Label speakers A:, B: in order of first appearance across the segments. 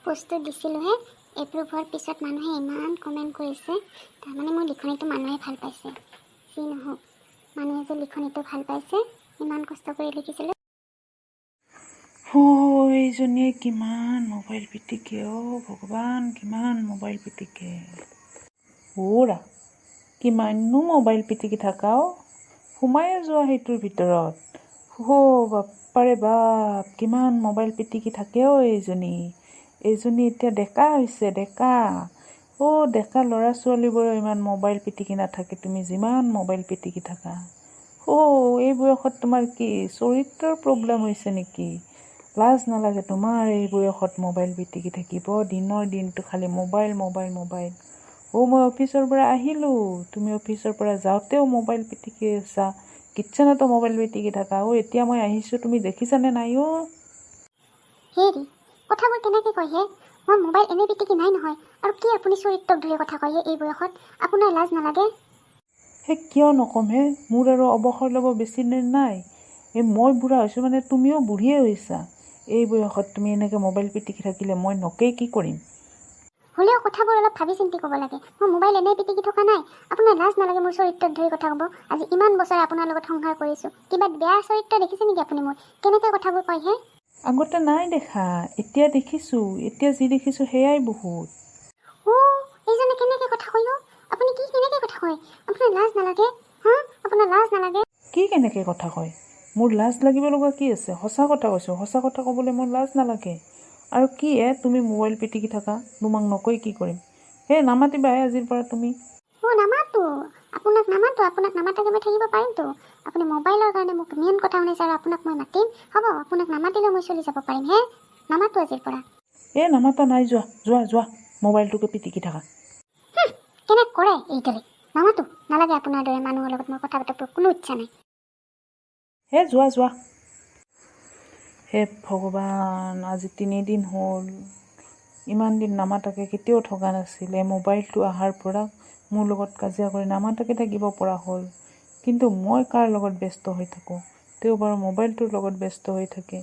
A: পোষ্টটো দিছিলোঁহে এপ্ৰুভ হোৱাৰ পিছত মানুহে ইমান কমেণ্ট কৰিছে। তাৰমানে মোৰ লিখনিটো মানুহে ভাল পাইছে। যি নহওক মানুহে যে লিখনিটো ভাল পাইছে, ইমান কষ্ট কৰি লিখিছিলোঁ।
B: এইজনীয়ে কিমান মোবাইল পিটিকে, ভগৱান কিমান মোবাইল পিটিকে। ওৰা কিমাননো মোবাইল পিটিকি থাকা সোমাই যোৱা সেইটোৰ ভিতৰত। বাপ্পাৰে বাপ কিমান মোবাইল পিটিকি থাকে এইজনী এতিয়া ডেকা হৈছে, ডেকা ল'ৰা ছোৱালীবোৰৰ ইমান মোবাইল পিটিকি নাথাকে, তুমি যিমান মোবাইল পিটিকি থাকা। এই বয়সত তোমাৰ কি চৰিত্ৰৰ প্ৰব্লেম হৈছে নেকি? লাজ নালাগে তোমাৰ এই বয়সত মোবাইল পিটিকি থাকিব? দিনৰ দিনটো খালি মোবাইল। মই অফিচৰ পৰা আহিলোঁ, তুমি অফিচৰ পৰা যাওঁতেও মোবাইল পিটিকি আছা, কিটচেনতো মোবাইল পিটিকি থাকা। এতিয়া মই আহিছোঁ, তুমি দেখিছানে নাই?
A: হেৰি কথাবোৰ কেনেকৈ কয় হে? মই মোবাইল এনেই পিটিকি নাই নহয়। আৰু কি আপুনি চৰিত্ৰক ধৰি কথা কয় এই বয়সত? আপোনাৰ লাজ নালাগে?
B: কিয় নকম হে? মোৰ আৰু অৱসৰ ল'ব বেছি দিন নাই। মই বুঢ়া হৈছোঁ মানে তুমিও বুঢ়ীয়ে হৈছা। এই বয়সত তুমি এনেকৈ মোবাইল পিটিকি থাকিলে মই নকেই কি কৰিম?
A: হ'লেও কথাবোৰ অলপ ভাবি চিন্তি ক'ব লাগে। মই মোবাইল এনেই পিটিকি থকা নাই। আপোনাৰ লাজ নালাগে মোৰ চৰিত্ৰক ধৰি কথা ক'ব? আজি ইমান বছৰ আপোনাৰ লগত সংসাৰ কৰিছোঁ, কিবা বেয়া চৰিত্ৰ দেখিছে নেকি আপুনি মোৰ? কেনেকৈ কথাবোৰ কয় হে?
B: আগতে নাই দেখা, এতিয়া দেখিছোঁ। এতিয়া যি দেখিছোঁ সেয়াই বহুত।
A: এইজনে কেনেকৈ কথা কয়? আপুনি কেনেকৈ কথা কয়? আপোনাৰ লাজ নালাগে? আপোনাৰ লাজ নালাগে?
B: কি কেনেকৈ কথা কয়? মোৰ লাজ লাগিব লগা কি আছে? সঁচা কথা কৈছোঁ, সঁচা কথা ক'বলৈ মোৰ লাজ নালাগে। আৰু কি তুমি মোবাইল পিটিকি থাকা? তোমাক নকৈ কি কৰিম? নামাতিবাহে আজিৰ পৰা তুমি।
A: নামাতো। আপোনাক নামাতাকৈ মই থাকিব পাৰিমতো। আপুনি মোবাইলৰ কাৰণে মোক মেইন কথা শুনাইছে আৰু আপোনাক মই মাতিম? হ'ব, আপোনাক নামাতিলেও মই চলি যাব পাৰিম নামাতো আজিৰ পৰা।
B: নামাতা নাই, যোৱা মোবাইলটোকে পিটিকি থাকা।
A: কেনেকৈ কৰে এইদৰে? নামাতো, নালাগে। আপোনাৰ দৰে মানুহৰ লগত মই কথা পাতিব কোনো ইচ্ছা নাই।
B: যোৱা। ভগৱান, আজি 3 দিন হ'ল। ইমান দিন নামাতাকে কেতিয়াও থকা নাছিল। মোবাইলটো অহাৰ পৰা মোৰ লগত কাজিয়া কৰি নামাতাকে থাকিব পৰা হ'ল। কিন্তু মই কাৰ লগত ব্যস্ত হৈ থাকোঁ, তেওঁ বাৰু মোবাইলটোৰ লগত ব্যস্ত হৈ থাকে।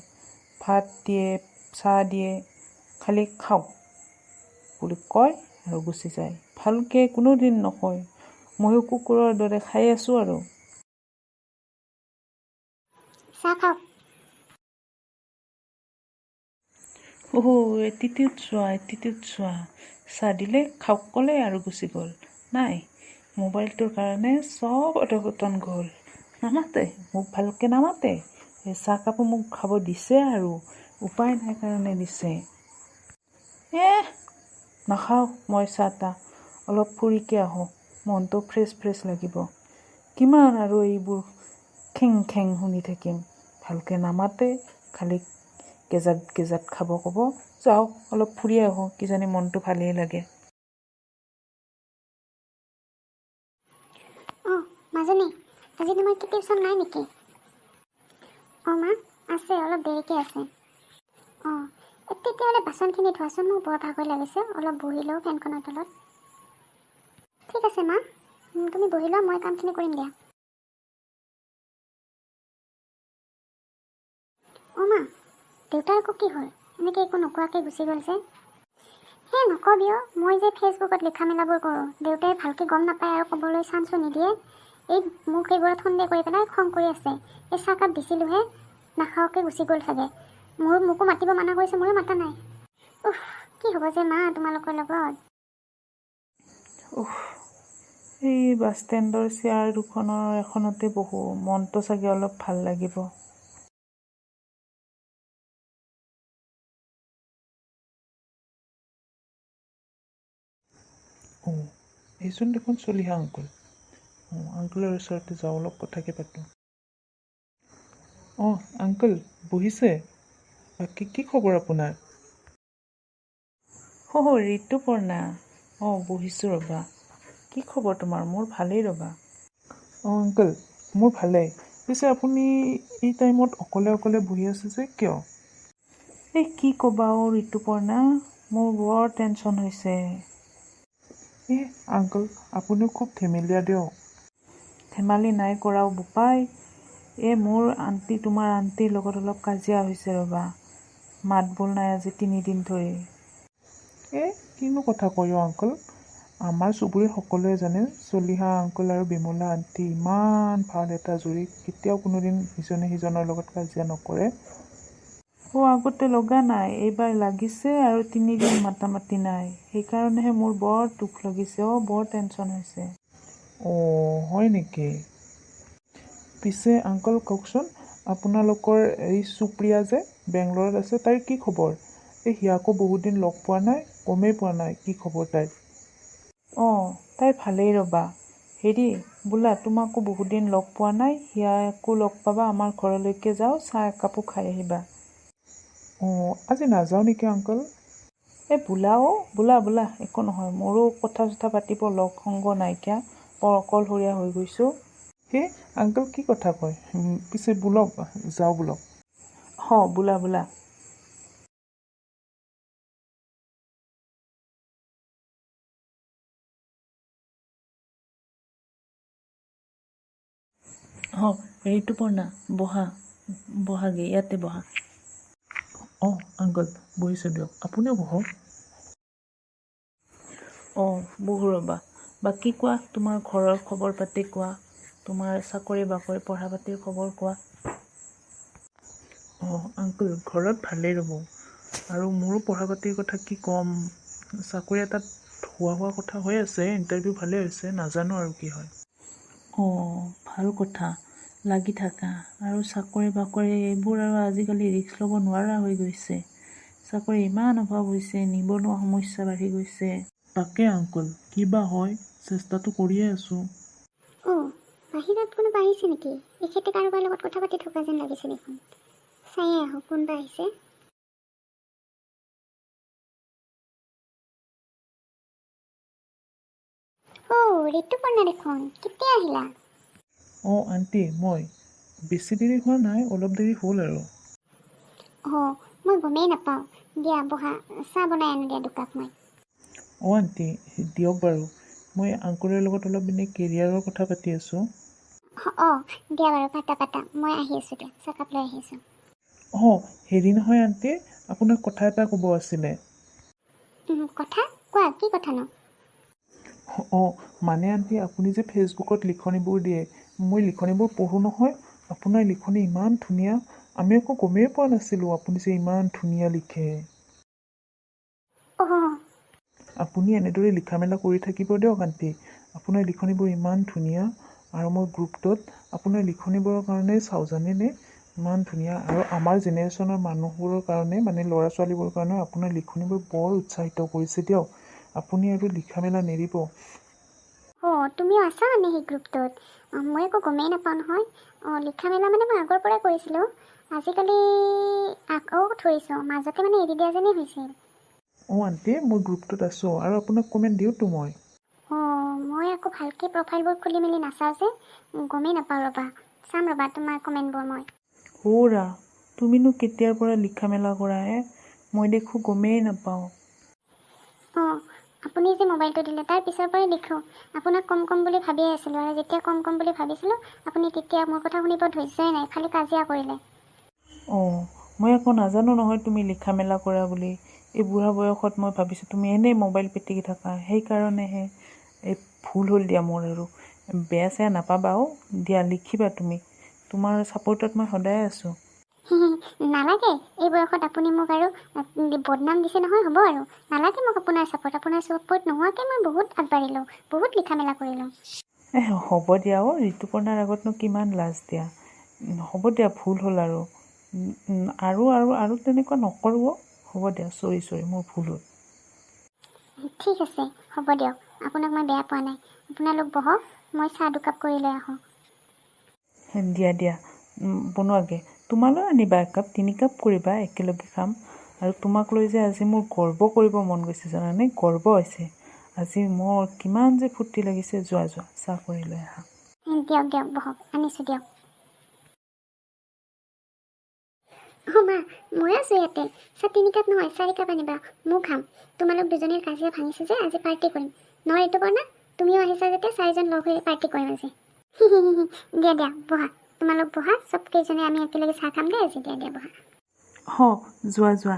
B: ভাত দিয়ে, চাহ দিয়ে, খালি খাওক বুলি কয় আৰু গুচি যায়। ভালকৈ কোনোদিন নকয়। ময়ো কুকুৰৰ দৰে খাই আছোঁ আৰু।
A: চাহ খাওক।
B: এটিটিউড চোৱা। চাহ দিলে খাওক ক'লে আৰু গুচি গ'ল। নাই, মোবাইলটোৰ কাৰণে চব অধপতন গ'ল। নামাতে, মোক ভালকৈ নামাতে। চাহকাপো মোক খাব দিছে আৰু উপায় নাই কাৰণে দিছে। নাখাওঁ মই চাহ তাহ। অলপ ফুৰিকে আহোঁ, মনটো ফ্ৰেছ লাগিব। কিমান আৰু এইবোৰ খেং শুনি থাকিম? ভালকৈ নামাতে, খালি গেজাত খাব ক'ব। যাওঁ অলপ ফুৰি আহোঁ, কিজানি মনটো ভালেই লাগে।
A: মাজনী, আজি তোমাৰ কি টিউশ্যন নাই নেকি? মা, আছে, অলপ দেৰিকৈ আছে। তেতিয়াহ'লে বাচনখিনি ধোৱাচোন, মোৰ বৰ ভাগৰ লাগিছে। অলপ বহি লওঁ ফেনখনৰ তলত। ঠিক আছে মা, তুমি বহি লোৱা, মই কামখিনি কৰিম দিয়া। মা, দেউতাৰ আকৌ কি হ'ল? এনেকৈ একো নোকোৱাকৈ গুচি গ'ল যে? নকবিও, মই যে ফেচবুকত লিখা মেলাবোৰ কৰোঁ, দেউতাই ভালকৈ গম নাপায় আৰু ক'বলৈ চান্সো নিদিয়ে। মোক এইবোৰত সন্দেহ কৰি পেলাই খং কৰি আছে। চাহকাপ দিছিলোঁহে, নাখাওঁকৈ গুচি গ'ল চাগে। মোকো মাতিব মানা কৰিছে, ময়ো মাতা নাই। কি হ'ব যে মা তোমালোকৰ লগত?
B: এই বাছ ষ্টেণ্ডৰ চেয়াৰ দুখনৰ এখনতে বহোঁ, মনটো চাগে অলপ ভাল লাগিব। এইচোন দেখোন চলিহা আংকুল। আংকুলৰ ওচৰতে যাওঁ, অলপ কথাকে পাতোঁ। আংকুল বহিছে? বাকী কি খবৰ আপোনাৰ? ঋতুপৰ্ণা, বহিছোঁ ৰ'বা। কি খবৰ তোমাৰ? মোৰ ভালেই ৰ'বা। আংকুল, মোৰ ভালেই। পিছে আপুনি এই টাইমত অকলে বহি আছে যে কিয়? কি ক'বা ঋতুপৰ্ণা, মোৰ বৰ টেনশ্যন হৈছে। আংকুল, আপুনিও খুব ধেমেলীয়া দিয়ক। ধেমালি নাই কৰাও বোপাই। মোৰ তোমাৰ আণ্টিৰ লগত অলপ কাজিয়া হৈছে ৰ'বা। মাত বোল নাই আজি 3 দিন ধৰি। কিনো কথা কয় আংকল, আমাৰ চুবুৰীৰ সকলোৱে জানে চলিহা আংকল আৰু বিমলা আণ্টি ইমান ভাল এটা জুৰি, কেতিয়াও কোনোদিন ইজনে সিজনৰ লগত কাজিয়া নকৰে। আগতে লগা নাই, এইবাৰ লাগিছে আৰু 3 দিন মাতামাতি নাই, সেইকাৰণেহে মোৰ বৰ দুখ লাগিছে, বৰ টেনশ্যন হৈছে। হয় নেকি? পিছে আংকল কওকচোন, আপোনালোকৰ এই সুপ্ৰিয়া যে বেংগলৰত আছে, তাইৰ কি খবৰ? সিয়াকো বহুত দিন লগ পোৱা নাই, গমেই পোৱা নাই কি খবৰ তাইৰ। তাই ভালেই ৰ'বা। হেৰি বোলা, তোমাকো বহুত দিন লগ পোৱা নাই, সিয়াকো লগ পাবা, আমাৰ ঘৰলৈকে যাওঁ, চাহ একাপো খাই আহিবা। আজি নাযাওঁ নেকি আংকল? বোলা একো নহয়, মোৰো কথা চথা পাতিব লগ সংগ নাইকিয়া, বৰ অকলশৰীয়া হৈ গৈছোঁ। আংকল কি কথা কয়? পিছে বোলক, যাওঁ বোলক। বোলা। ঋতুপৰ্ণা, বহাগে, ইয়াতে বহা। আংকল বহিছোঁ দিয়ক, আপুনিও বহক। বহু ৰ'বা। বাকী কোৱা, তোমাৰ ঘৰৰ খবৰ পাতি কোৱা, তোমাৰ চাকৰি বাকৰি পঢ়া পাতিৰ খবৰ কোৱা। আংকল ঘৰত ভালেই ৰ'ব, আৰু মোৰো পঢ়া পাতিৰ কথা কি ক'ম, চাকৰি এটাত হোৱা কথা হৈ আছে, ইণ্টাৰভিউ ভালেই হৈছে, নাজানো আৰু কি হয়। ভাল কথা, লাগি থাকা। আৰু চাকৰি বাকৰি এইবোৰ আৰু আজিকালি ৰিস্ক ল'ব নোৱাৰা হৈ গৈছে, চাকৰি ইমান অভাৱ হৈছে, নিবনুৱা সমস্যা বাঢ়ি গৈছে। তাকে আংকল, কি বা হয়, চেষ্টাটো কৰিয়ে আছোঁ।
A: বাহিৰত কোনোবা আহিছে নেকি? এখেতে কাৰোবাৰ লগত কথা পাতি থকা যেন লাগিছে দেখোন। চায়ে আহক কোনোবা আহিছে। ঋতুপৰ্ণা দেখোন, কেতিয়া আহিলা?
B: আণ্টি, মই বেছি দেৰি হোৱা নাই, অলপ দেৰি হ'ল আৰু।
A: মই গমেই নাপাওঁ। দিয়া বহা, চাহ বনাই আনো দিয়া দুকাপ মই।
B: আণ্টি দিয়ক বাৰু, মই আংকলৰ লগত অলপ কেৰিয়াৰৰ কথা পাতি আছোঁ।
A: দিয়া বাৰু, পাতা, মই আহি আছোঁ দিয়া, চাহকাপ লৈ আহি আছোঁ।
B: হেৰি নহয় আণ্টি, আপোনাক কথা এটা ক'ব আছিলে।
A: কথা? কোৱা, কি কথানো?
B: মানে আণ্টি, আপুনি যে ফেচবুকত লিখনিবোৰ দিয়ে, মই লিখনিবোৰ পঢ়োঁ নহয়, আপোনাৰ লিখনি ইমান ধুনীয়া, আমি আকৌ গমেই পোৱা নাছিলোঁ আপুনি যে ইমান ধুনীয়া লিখে। আপুনি এনেদৰে লিখা মেলা কৰি থাকিব দিয়ক আণ্টি, আপোনাৰ লিখনিবোৰ ইমান ধুনীয়া, আৰু মই গ্ৰুপটোত আপোনাৰ লিখনিবোৰৰ কাৰণে চাওঁ জানেনে, ইমান ধুনীয়া, আৰু আমাৰ জেনেৰেশ্যনৰ মানুহবোৰৰ কাৰণে, ল'ৰা ছোৱালীবোৰৰ কাৰণে আপোনাৰ লিখনিবোৰ বৰ উৎসাহিত কৰিছে দিয়ক, আপুনি আৰু লিখা মেলা নেৰিব।
A: তুমিও আছা মানে সেই গ্ৰুপটোত? মই একো গমেই নাপাওঁ নহয়। লিখা মেলা মই আগৰ পৰাই কৰিছিলোঁ, আজিকালি আকৌ ধৰিছোঁ, মাজতে এৰি দিয়া যেনেই হৈছিল।
B: আণ্টি, মই গ্ৰুপটোত আছোঁ, আৰু আপোনাক কমেণ্ট দিওঁতো মই।
A: মই আকৌ ভালকৈ প্ৰফাইলবোৰ খুলি মেলি নাচাওঁ যে, গমেই নাপাওঁ ৰ'বা, চাম ৰ'বা তোমাৰ কমেণ্টবোৰ মই।
B: তুমিনো কেতিয়াৰ পৰা লিখা মেলা কৰা হে? মই দেখোঁ গমেই নাপাওঁ।
A: আপুনি যে মোবাইলটো দিলে তাৰ পিছৰ পৰাই লিখোঁ, আপোনাক কম বুলি ভাবিয়ে আছিলোঁ, আৰু যেতিয়া কম বুলি ভাবিছিলোঁ, আপুনি তেতিয়া মোৰ কথা শুনিব ধৈৰ্যই নাই, খালি কাজিয়া কৰিলে।
B: মই আকৌ নাজানো নহয় তুমি লিখা মেলা কৰা বুলি, এই বুঢ়া বয়সত মই ভাবিছোঁ তুমি এনেই মোবাইল পিটিকি থাকা, সেইকাৰণেহে এই ভুল হ'ল দিয়া মোৰ, আৰু বেয়া চেয়া নাপাবা দিয়া, লিখিবা তুমি, তোমাৰ ছাপোৰ্টত মই সদায় আছোঁ।
A: নালাগে, এই বয়সত আপুনি মোক আৰু বদনাম দিছে নহয়, হ'ব আৰু নালাগে মোক আপোনাৰ ছাপোৰ্ট নোহোৱাকৈ মই বহুত আগবাঢ়িলোঁ, বহুত লিখা মেলা কৰিলোঁ।
B: হ'ব দিয়া ঋতুপৰ্ণাৰ আগতনো কিমান লাজ দিয়া, হ'ব দিয়া, ভুল হ'ল আৰু তেনেকুৱা নকৰোঁ। হ'ব দিয়া, চৰি মোৰ ভুল হ'ল।
A: ঠিক আছে, হ'ব দিয়ক, আপোনাক মই বেয়া পোৱা নাই, আপোনালোক বহক, মই চাহ দুকাপ কৰি লৈ আহোঁ।
B: দিয়া বনোৱাগে, তোমালৈ আনিবা একাপ, 3 কাপ কৰিবা, একেলগে খাম। আৰু তোমাক লৈ যে আজি মোৰ গৰ্ব কৰিব মন গৈছে জানানে, গৰ্ব হৈছে আজি মোৰ, কিমান যে ফূৰ্তি লাগিছে। যোৱা চাহ কৰি লৈ আহা।
A: দিয়ক বহক, আনিছোঁ দিয়ক। মা, মই আছোঁ ইয়াতে, চাহ 3 কাপ নহয় 4 কাপ আনিবা, ময়ো খাম। তোমালোক দুজনীৰ কাজিয়া ভাঙিছে যে, আজি পাৰ্টি কৰিম। নহয় ঋতুপৰ্ণা, তুমিও আহিছা যেতিয়া 4জন লগ হৈ পাৰ্টি কৰিম আজি। দিয়া বহা, তোমালোক বহা, চব কেইজনে আমি একেলগে চাহ খাম দে আজি, দিয়া বহা।
B: যোৱা